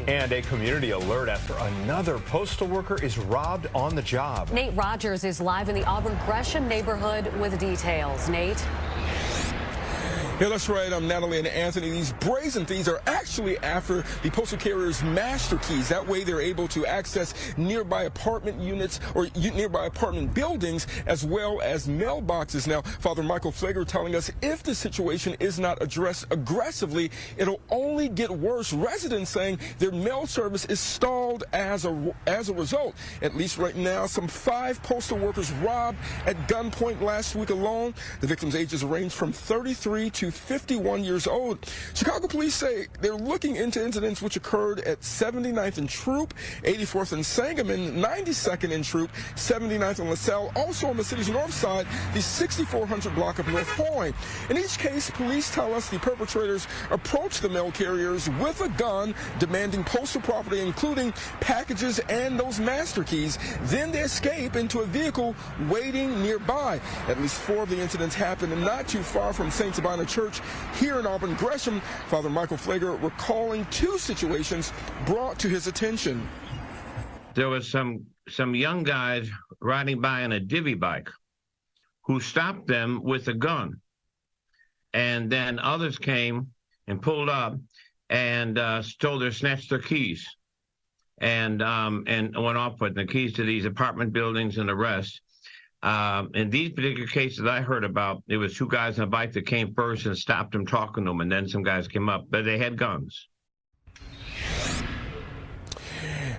And a community alert after another postal worker is robbed on the job. Nate Rogers is live in the Auburn Gresham neighborhood with details. Nate? Yeah, that's right. I'm Natalie and Anthony. These brazen thieves are actually after the postal carrier's master keys. That way they're able to access nearby apartment units or nearby apartment buildings as well as mailboxes. Now, Father Michael Flager telling us if the situation is not addressed aggressively, it'll only get worse. Residents saying their mail service is stalled as a result. At least right now, some 5 postal workers robbed at gunpoint last week alone. The victims' ages range from 33 to 51 years old. Chicago police say they're looking into incidents which occurred at 79th and Troop, 84th and Sangamon, 92nd and Troop, 79th and LaSalle, also on the city's north side, the 6400 block of North Point. In each case, police tell us the perpetrators approached the mail carriers with a gun, demanding postal property, including packages and those master keys. Then they escape into a vehicle waiting nearby. At least 4 of the incidents happened not too far from St. Sabina Church here in Auburn Gresham. Father Michael Flager recalling 2 situations brought to his attention. There was some young guys riding by on a divvy bike who stopped them with a gun. And then others came and pulled up and snatched their keys and went off with the keys to these apartment buildings and the rest. In these particular cases I heard about, it was 2 guys on a bike that came first and stopped them talking to them, and then some guys came up, but they had guns.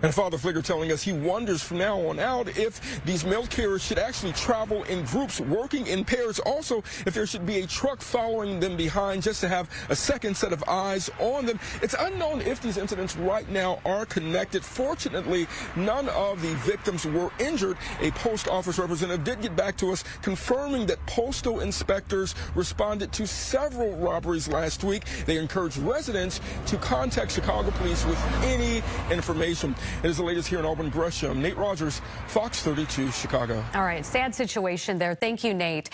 And Father Flicker telling us he wonders from now on out if these mail carriers should actually travel in groups, working in pairs. Also, if there should be a truck following them behind just to have a second set of eyes on them. It's unknown if these incidents right now are connected. Fortunately, none of the victims were injured. A post office representative did get back to us confirming that postal inspectors responded to several robberies last week. They encouraged residents to contact Chicago police with any information. It is the latest here in Auburn Gresham. Nate Rogers, Fox 32, Chicago. All right, sad situation there. Thank you, Nate.